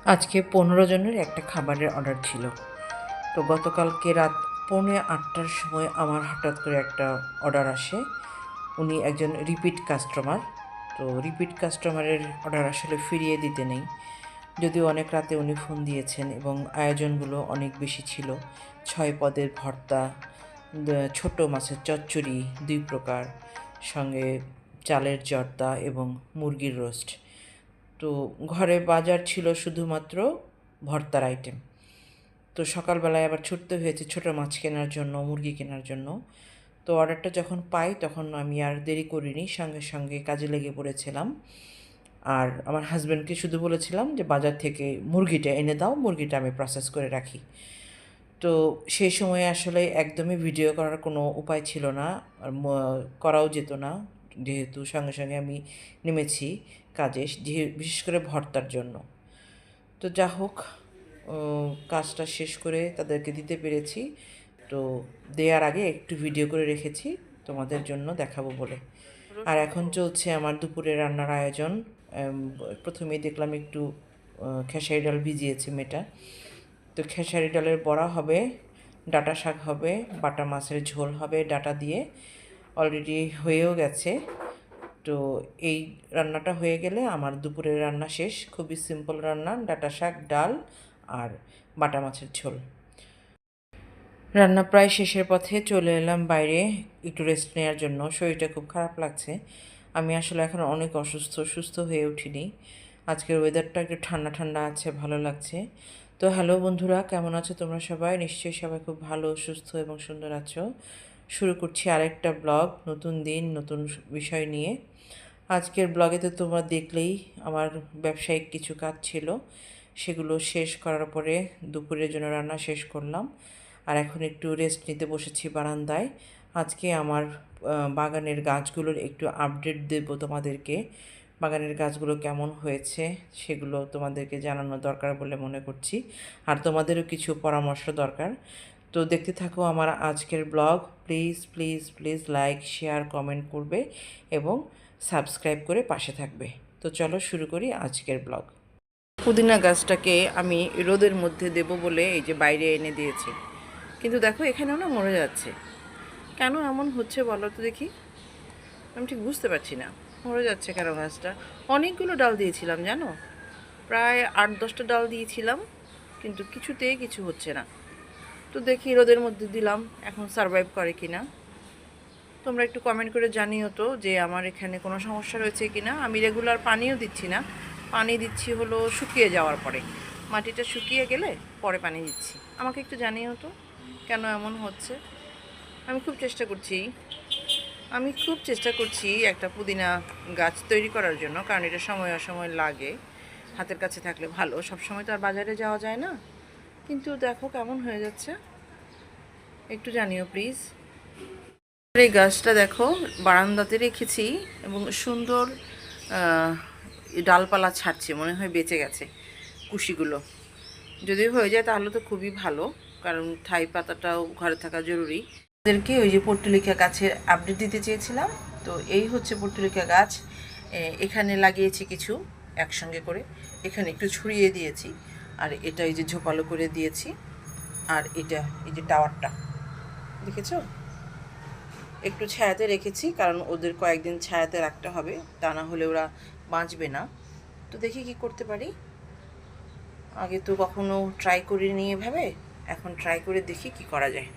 আজকে 15 জনের একটা খাবারের অর্ডার ছিল। তো গতকালকে রাত 7:45টার সময় আমার হঠাৎ করে একটা অর্ডার আসে। উনি একজন রিপিট কাস্টমার। তো রিপিট কাস্টমারের অর্ডার আসলে ফিরিয়ে দিতে নেই। যদিও অনেক রাতে উনি ফোন দিয়েছেন এবং আয়োজনগুলো অনেক বেশি ছিল। 6 পদের ভর্তা, ছোট মাছের চচ্চড়ি 2 প্রকার, সঙ্গে চালের জর্দা এবং মুরগির রোস্ট। তো ঘরে বাজার ছিল শুধুমাত্র ভর্তার আইটেম। তো সকালবেলায় আবার ছুটতে হয়েছে ছোটো মাছ কেনার জন্য, মুরগি কেনার জন্য। তো অর্ডারটা যখন পাই তখন আমি আর দেরি করিনি, সঙ্গে সঙ্গে কাজে লেগে পড়েছিলাম। আর আমার হাজব্যান্ডকে শুধু বলেছিলাম যে বাজার থেকে মুরগিটা এনে দাও, মুরগিটা আমি প্রসেস করে রাখি। তো সেই সময়ে আসলে একদমই ভিডিও করার কোনো উপায় ছিল না, আর করাও যেত না, যেহেতু সঙ্গে সঙ্গে আমি নেমেছি কাজে, বিশেষ করে ভর্তার জন্য। তো যা হোক, কাজটা শেষ করে তাদেরকে দিতে পেরেছি। তো দেওয়ার আগে একটু ভিডিও করে রেখেছি তোমাদের জন্য দেখাবো বলে। আর এখন চলছে আমার দুপুরে রান্নার আয়োজন। প্রথমেই দেখলাম একটু খেসারি ডাল ভিজিয়েছে মেয়েটা। তো খেসারি ডালের বড়া হবে, ডাঁটা শাক হবে, বাটা মাছের ঝোল হবে ডাঁটা দিয়ে, অলরেডি হয়েও গেছে। তো এই রান্নাটা হয়ে গেলে আমার দুপুরের রান্না শেষ। খুবই সিম্পল রান্না, ডাঁটা শাক, ডাল আর বাটা মাছের ঝোল। রান্না প্রায় শেষের পথে, চলে এলাম বাইরে একটু রেস্ট নেওয়ার জন্য। শরীরটা খুব খারাপ লাগছে। আমি আসলে এখন অনেক অসুস্থ, সুস্থ হয়ে উঠিনি। আজকের ওয়েদারটা একটু ঠান্ডা ঠান্ডা আছে, ভালো লাগছে। তো হ্যালো বন্ধুরা, কেমন আছো তোমরা সবাই? নিশ্চয়ই সবাই খুব ভালো, সুস্থ এবং সুন্দর আছো। শুরু করছি আরেকটা ব্লগ, নতুন দিন, নতুন বিষয় নিয়ে। আজকের ব্লগে তো তোমরা দেখলেই আমার ব্যবসায়িক কিছু কাজ ছিল, সেগুলো শেষ করার পরে দুপুরের জন্য রান্না শেষ করলাম। আর এখন একটু রেস্ট নিতে বসেছি বারান্দায়। আজকে আমার বাগানের গাছগুলোর একটু আপডেট দেব তোমাদেরকে। বাগানের গাছগুলো কেমন হয়েছে সেগুলো তোমাদেরকে জানানো দরকার বলে মনে করছি, আর তোমাদেরও কিছু পরামর্শ দরকার। তো দেখতে থাকো আমার আজকের blog. Please please please like, share, comment করবে এবং সাবস্ক্রাইব করে পাশে থাকবে। তো চলো শুরু করি আজকের ব্লগ। পুদিনা গাছটাকে আমি রোদের মধ্যে দেব বলে এই যে বাইরে এনে দিয়েছি, কিন্তু দেখো এখানেও না মরে যাচ্ছে। কেন এমন হচ্ছে বলো তো দেখি? আমি ঠিক বুঝতে পারছি না, মরে যাচ্ছে কেন গাছটা। অনেকগুলো ডাল দিয়েছিলাম জানো, প্রায় 8-10টা ডাল দিয়েছিলাম, কিন্তু কিছুতেই কিছু হচ্ছে না। তো দেখি রোদের মধ্যে দিলাম, এখন সারভাইভ করে কি না। তোমরা একটু কমেন্ট করে জানিও তো যে আমার এখানে কোনো সমস্যা রয়েছে কি না। আমি রেগুলার পানিও দিচ্ছি না, পানি দিচ্ছি হলো শুকিয়ে যাওয়ার পরে, মাটিটা শুকিয়ে গেলে পরে পানি দিচ্ছি। আমাকে একটু জানিও তো কেন এমন হচ্ছে। আমি খুব চেষ্টা করছি, একটা পুদিনা গাছ তৈরি করার জন্য, কারণ এটা সময় অসময় লাগে। হাতের কাছে থাকলে ভালো, সব সময় তো আর বাজারে যাওয়া যায় না। কিন্তু দেখো কেমন হয়ে যাচ্ছে, একটু জানিও প্লিজ। এই গাছটা দেখো বারান্দাতে রেখেছি এবং সুন্দর ডালপালা ছাড়ছে, মনে হয় বেঁচে গেছে কুশিগুলো। যদি হয়ে যায় তাহলে তো খুবই ভালো, কারণ থাই পাতাটাও ঘরে থাকা জরুরি। ওদেরকে ওই যে পর্তুলিকা গাছের আপডেট দিতে চেয়েছিলাম। তো এই হচ্ছে পর্তুলিকা গাছ, এখানে লাগিয়েছি কিছু একসঙ্গে করে, এখানে একটু ছড়িয়ে দিয়েছি, আর এটা এই যে ঝোপালো করে দিয়েছি। আর এটা এই যে টাওয়ারটা দেখেছো, একটু ছায়াতে রেখেছি, কারণ ওদের কয়েকদিন ছায়াতে রাখতে হবে, তা না হলে ওরা বাঁচবে না। তো দেখি কি করতে পারি। আগে তো কখনো ট্রাই করিনি এভাবে, এখন ট্রাই করে দেখি কি করা যায়।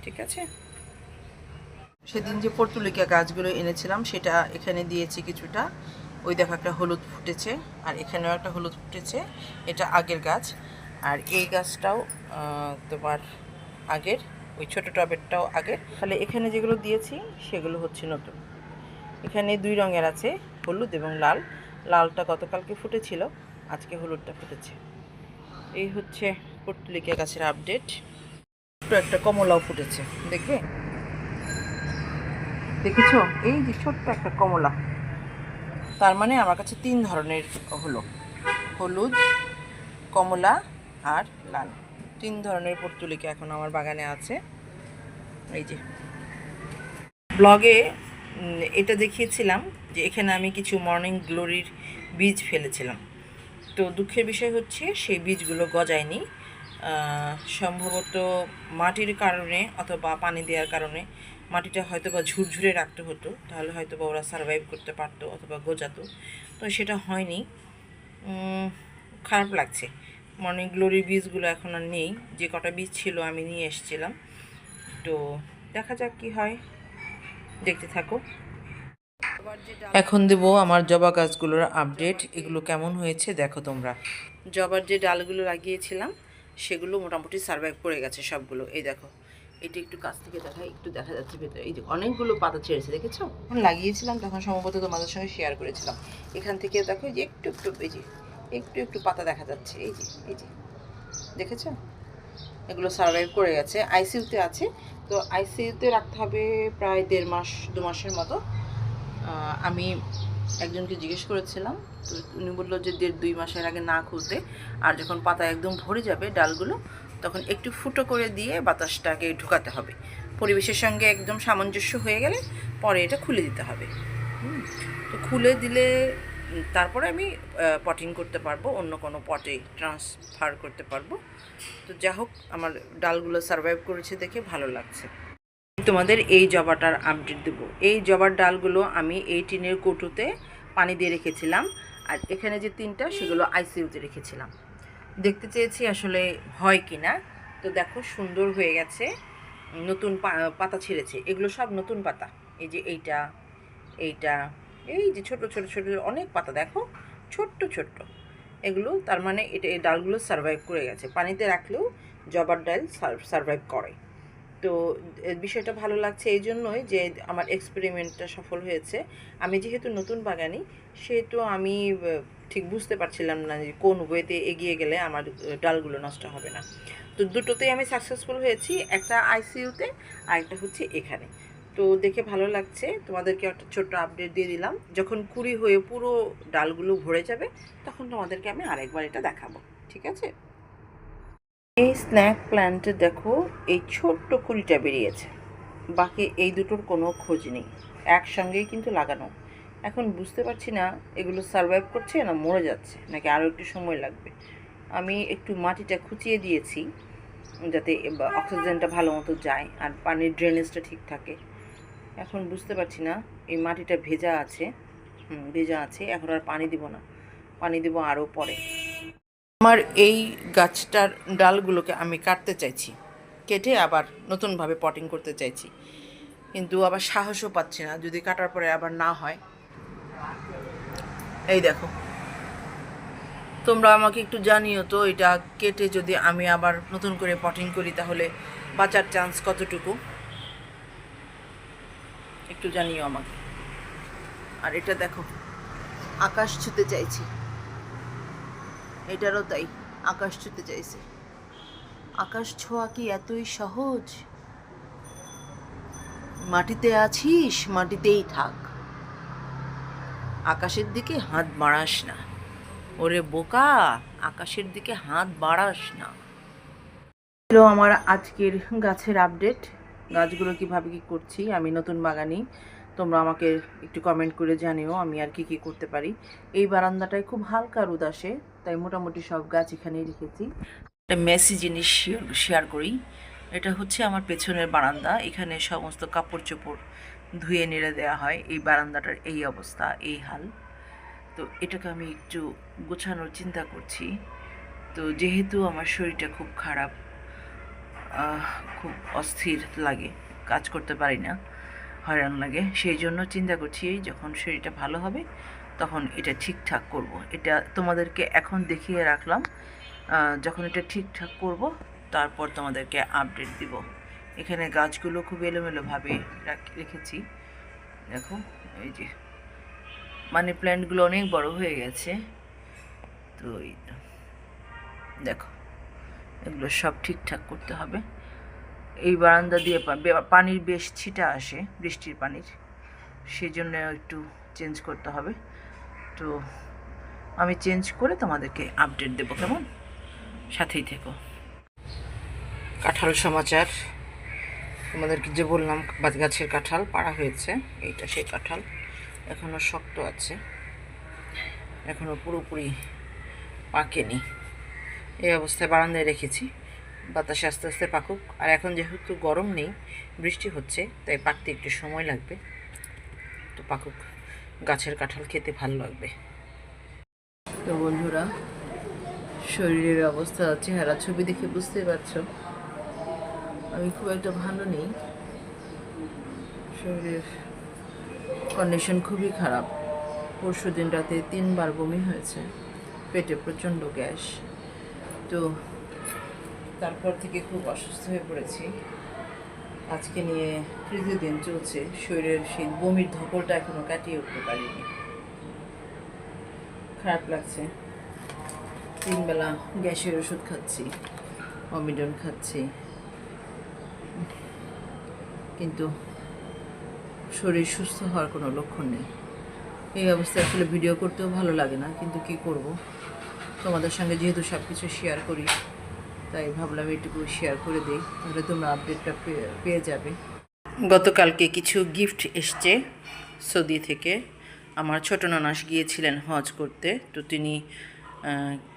ঠিক আছে। সেদিন যে পর্তুলিকা গাছগুলো এনেছিলাম সেটা এখানে দিয়েছি কিছুটা। ওই দেখো একটা হলুদ ফুটেছে, আর এখানেও একটা হলুদ ফুটেছে, এটা আগের গাছ। আর এই গাছটাও তোমার আগের, ওই ছোটো টবেরটাও আগের। তাহলে এখানে যেগুলো দিয়েছি সেগুলো হচ্ছে নতুন। এখানে 2 রঙের আছে, হলুদ এবং লাল। লালটা গতকালকে ফুটেছিল, আজকে হলুদটা ফুটেছে। এই হচ্ছে পর্তুলিকা গাছের আপডেট। ছোট্ট একটা কমলাও ফুটেছে, দেখবে, দেখেছো? এই যে ছোট্ট একটা কমলা। তার মানে আমার কাছে 3 ধরনের হলো, হলুদ, কমলা আর লাল। 3 ধরনের পর্তুলিকা এখন আমার বাগানে আছে। এই যে ব্লগে এটা দেখিয়েছিলাম যে এখানে আমি কিছু মর্নিং গ্লোরির বীজ ফেলেছিলাম। তো দুঃখের বিষয় হচ্ছে সেই বীজগুলো গজায়নি। সম্ভবত মাটির কারণে অথবা পানি দেওয়ার কারণে মাটিটা হয়তো বা ঝুরঝুরে রাখতে হতো, তাহলে হয়তো বা ওরা সারভাইভ করতে পারতো অথবা গজাতো। তো সেটা হয়নি। খারাপ লাগছে। মর্নিং গ্লোরির বীজগুলো এখন আর নেই। যে কটা বীজ ছিল আমি নিয়ে এসেছিলাম। তো দেখা যাক কি হয়, দেখতে থাকো। এখন দেব আমার জবা গাছগুলোর আপডেট। এগুলো কেমন হয়েছে দেখো তোমরা। জবার যে ডালগুলো লাগিয়েছিলাম সেগুলো মোটামুটি সারভাইভ করে গেছে সবগুলো। এই দেখো, এটা একটু কাছ থেকে দেখাই, একটু দেখা যাচ্ছে ভেতরে। এই যে অনেকগুলো পাতা ছেড়েছে, দেখেছো? যখন লাগিয়েছিলাম তখন সম্ভবত তোমাদের সঙ্গে শেয়ার করেছিলাম। এখান থেকে দেখো এই যে একটু একটু, এই যে একটু একটু পাতা দেখা যাচ্ছে, এই যে দেখেছো? এগুলো সারভাইভ করে গেছে। আইসিইউতে আছে, তো আইসিইউতে রাখতে হবে প্রায় 1.5 মাস 2 মাসের মতো। আমি একজনকে জিজ্ঞেস করেছিলাম, তো উনি বললো যে 1.5-2 মাসের আগে না খুলতে, আর যখন পাতা একদম ভরে যাবে ডালগুলো তখন একটু ফুটো করে দিয়ে বাতাসটাকে ঢুকাতে হবে। পরিবেশের সঙ্গে একদম সামঞ্জস্য হয়ে গেলে পরে এটা খুলে দিতে হবে। তো খুলে দিলে তারপরে আমি পটিং করতে পারবো, অন্য কোনো পটে ট্রান্সফার করতে পারবো। তো যা হোক, আমার ডালগুলো সারভাইভ করেছে দেখে ভালো লাগছে। তোমাদের এই জবাটার আপডেট দেবো। এই জবার ডালগুলো আমি এই টিনের কৌটোতে পানি দিয়ে রেখেছিলাম, আর এখানে যে 3টা সেগুলো আইসিইউতে রেখেছিলাম। দেখতে চেয়েছি আসলে হয় কি না। তো দেখো সুন্দর হয়ে গেছে, নতুন পাতা ছেড়েছে। এগুলো সব নতুন পাতা। এই যে এইটা, এই যে ছোট ছোট ছোট অনেক পাতা দেখো, ছোট্ট ছোট্ট এগুলো। তার মানে এটা, এই ডালগুলো সারভাইভ করে গেছে। পানিতে রাখলেও জবার ডাল সারভাইভ করে। তো বিষয়টা ভালো লাগছে এই জন্যই যে আমার এক্সপেরিমেন্টটা সফল হয়েছে। আমি যেহেতু নতুন বাগানি, সেহেতু আমি ঠিক বুঝতে পারছিলাম না যে কোন ওয়েতে এগিয়ে গেলে আমার ডালগুলো নষ্ট হবে না। তো দুটোতেই আমি সাকসেসফুল হয়েছি, একটা আইসিইউতে আর একটা হচ্ছে এখানে। তো দেখে ভালো লাগছে। তোমাদেরকে একটা ছোট্ট আপডেট দিয়ে দিলাম। যখন কুড়ি হয়ে পুরো ডালগুলো ভরে যাবে তখন তোমাদেরকে আমি আরেকবার এটা দেখাবো, ঠিক আছে? এই স্ন্যাক প্ল্যান্টে দেখো এই ছোট্ট কুড়িটা বেরিয়েছে, বাকি এই দুটোর কোনো খোঁজ নেই। একসঙ্গেই কিন্তু লাগানো। এখন বুঝতে পারছি না এগুলো সারভাইভ করছে না মরে যাচ্ছে, নাকি আরও একটু সময় লাগবে। আমি একটু মাটিটা খুঁচিয়ে দিয়েছি যাতে অক্সিজেনটা ভালো মতো যায় আর পানির ড্রেনেজটা ঠিক থাকে। এখন বুঝতে পারছি না, এই মাটিটা ভেজা আছে, ভেজা আছে। এখন আর পানি দিব না, পানি দেবো আরও পরে। আমার এই গাছটার ডালগুলোকে আমি কাটতে চাইছি, কেটে আবার নতুনভাবে পটিং করতে চাইছি, কিন্তু আবার সাহসও পাচ্ছি না, যদি কাটার পরে আবার না হয়। এই দেখো, তোমরা আমাকে একটু জানিও তো, এটা কেটে যদি আমি আবার নতুন করে পটিং করি তাহলে বাঁচার চান্স কতটুকু, একটু জানিও আমাকে। আর এটা দেখো, আকাশ ছুতে চাইছি, এটারও তাই, আকাশ ছুতে চাইছে। আকাশ ছোঁয়া কি এতই সহজ? মাটিতে আছিস, মাটিতেই থাক, আকাশের দিকে হাত বাড়াস না। ওরে বোকা, আকাশের দিকে হাত বাড়াস না। ছিল আমার আজকের গাছের আপডেট। গাছগুলো কিভাবে কি করছি, আমি নতুন বাগানি, তোমরা আমাকে একটু কমেন্ট করে জানিও আমি আর কি কি করতে পারি। এই বারান্দাটায় খুব হালকা রোদ আসে, তাই মোটামুটি সব গাছ এখানেই রেখেছি। একটা মেসি জিনিস শেয়ার করি। এটা হচ্ছে আমার পেছনের বারান্দা। এখানে সমস্ত কাপড় চোপড় ধুয়ে নেড়ে দেওয়া হয়। এই বারান্দাটার এই অবস্থা, এই হাল। তো এটাকে আমি একটু গোছানোর চিন্তা করছি। তো যেহেতু আমার শরীরটা খুব খারাপ, খুব অস্থির লাগে, কাজ করতে পারি না, হয়রান লাগে, সেই জন্য চিন্তা করছি যখন শরীরটা ভালো হবে তখন এটা ঠিকঠাক করব। এটা তোমাদেরকে এখন দেখিয়ে রাখলাম, যখন এটা ঠিকঠাক করব তারপর তোমাদেরকে আপডেট দিব। এখানে গাছগুলো খুব এলোমেলোভাবে রেখেছি। দেখো এই যে মানি প্ল্যান্টগুলো অনেক বড় হয়ে গেছে। তো দেখো, এগুলো সব ঠিকঠাক করতে হবে। এই বারান্দা দিয়ে পানির বেশ ছিটা আসে, বৃষ্টির পানির, সেই জন্য একটু চেঞ্জ করতে হবে। তো আমি চেঞ্জ করে তোমাদেরকে আপডেট দেবো, কেমন? সাথেই থেকো। কাঁঠাল সমাচার। তোমাদেরকে যে বললাম গাছের কাঁঠাল পাড়া হয়েছে, এইটা সেই কাঁঠাল, এখনও শক্ত আছে, এখনও পুরোপুরি পাকেনি। এই অবস্থায় বারান্দায় রেখেছি, বাতাসে আস্তে আস্তে পাকুক। আর এখন যেহেতু গরম নেই, বৃষ্টি হচ্ছে, তাই পাকতে একটু সময় লাগবে। তো পাকুক, গাছের কাঁঠাল খেতে ভালো লাগবে। তো বন্ধুরা, শরীরের অবস্থা, চেহারা ছবি দেখে বুঝতে পারছো আমি খুব একটা ভালো নেই। শরীরের কন্ডিশন খুবই খারাপ। পরশু দিন রাতে 3বার বমি হয়েছে, পেটে প্রচণ্ড গ্যাস। তো তারপর থেকে খুব অসুস্থ হয়ে পড়েছি। আজকে নিয়ে তৃতীয় দিন চলছে, শরীরের সেই বমির ধকলটা এখনো কাটিয়ে উঠতে পারিনি। খারাপ লাগছে। 3 বেলা গ্যাসের ওষুধ খাচ্ছি, অমিডন খাচ্ছি, কিন্তু শরীর সুস্থ হওয়ার কোনো লক্ষণ নেই। এই অবস্থায় আসলে ভিডিও করতেও ভালো লাগে না, কিন্তু কি করব, তোমাদের সঙ্গে যেহেতু সব কিছু শেয়ার করি, তাই ভাবলাম এটুকু শেয়ার করে দিই, তাহলে তোমরা আপডেটটা পেয়ে যাবে। গতকালকে কিছু গিফট এসছে সৌদি থেকে। আমার ছোট ননাস গিয়েছিলেন হজ করতে, তো তিনি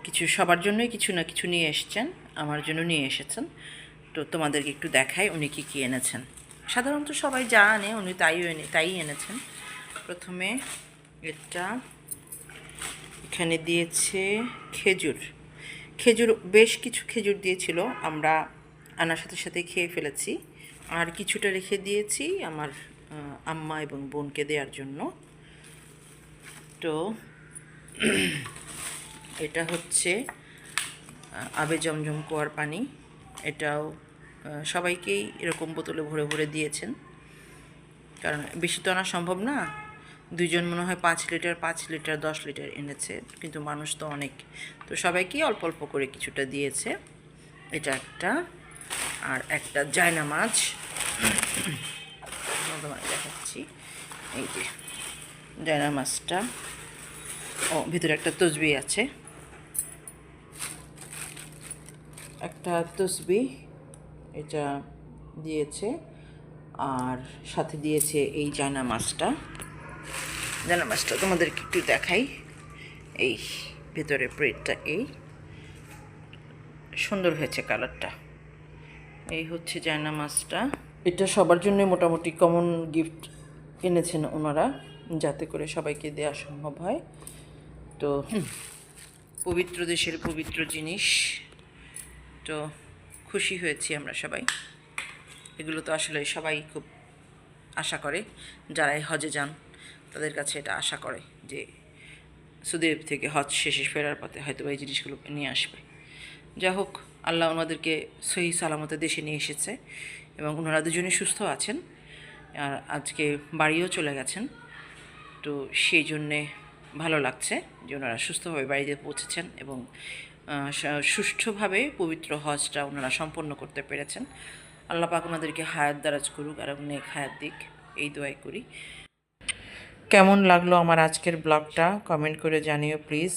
কিছু সবার জন্যই কিছু না কিছু নিয়ে এসেছেন, আমার জন্য নিয়ে এসেছেন। তো তোমাদেরকে একটু দেখাই উনি কী কী এনেছেন। সাধারণত সবাই যা আনে উনি তাই এনেছেন। প্রথমে এটা এখানে দিয়েছে খেজুর। বেশ কিছু খেজুর দিয়েছিল, আমরা আনার সাথে সাথে খেয়ে ফেলেছি। আর কিছুটা রেখে দিয়েছি আমার আম্মা এবং বোনকে দেওয়ার জন্য। তো এটা হচ্ছে আবে জমজম কুয়ার পানি। এটাও সবাইকেই এরকম বোতলে ভরে ভরে দিয়েছেন, কারণ বেশি তো আনা সম্ভব না। দুইজন মনে হয় 5 লিটার 10 লিটার এনেছে, কিন্তু মানুষ তো অনেক, তো সবাইকেই অল্প অল্প করে কিছুটা দিয়েছে। এটা একটা, আর একটা জায়নামাজ দেখাচ্ছি। এই যে জায়নামাজটা, ভিতরে একটা তসবিহ আছে, একটা তসবিহ এটা দিয়েছে। আর সাথে দিয়েছে এই জায়নামাজটা তোমাদেরকে একটু দেখাই। এই ভেতরে প্রেটটা এই সুন্দর হয়েছে কালারটা। এই হচ্ছে জায়নামাজটা। এটা সবার জন্য মোটামুটি কমন গিফট এনেছেন ওনারা, যাতে করে সবাইকে দেওয়া সম্ভব হয়। তো পবিত্র দেশের পবিত্র জিনিস, তো খুশি হয়েছি আমরা সবাই। এগুলো তো আসলে সবাই খুব আশা করে, যারাই হজে যান তাদের কাছে এটা আশা করে যে সৌদি আরব থেকে হজ শেষে ফেরার পথে হয়তো এই জিনিসগুলো নিয়ে আসবে। যা হোক, আল্লাহ ওনাদেরকে সহি সালামতে দেশে নিয়ে এসেছে এবং ওনারা দুজনেই সুস্থ আছেন, আর আজকে বাড়িও চলে গেছেন। তো সেই জন্যে ভালো লাগছে যে ওনারা সুস্থভাবে বাড়িতে পৌঁছেছেন এবং সুষ্ঠুভাবে পবিত্র হজটা ওনারা সম্পন্ন করতে পেরেছেন। আল্লাহ পাক ওনাদেরকে হায়াত দারাজ করুক আর অনেক হায়াত দিক, এই দোয়াই করি। কেমন লাগলো আমার আজকের ব্লগটা কমেন্ট করে জানিও প্লিজ,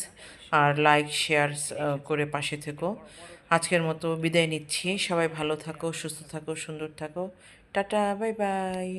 আর লাইক শেয়ার করে পাশে থেকো। আজকের মতো বিদায় নিচ্ছি, সবাই ভালো থাকো, সুস্থ থাকো, সুন্দর থাকো। Tata, bye bye.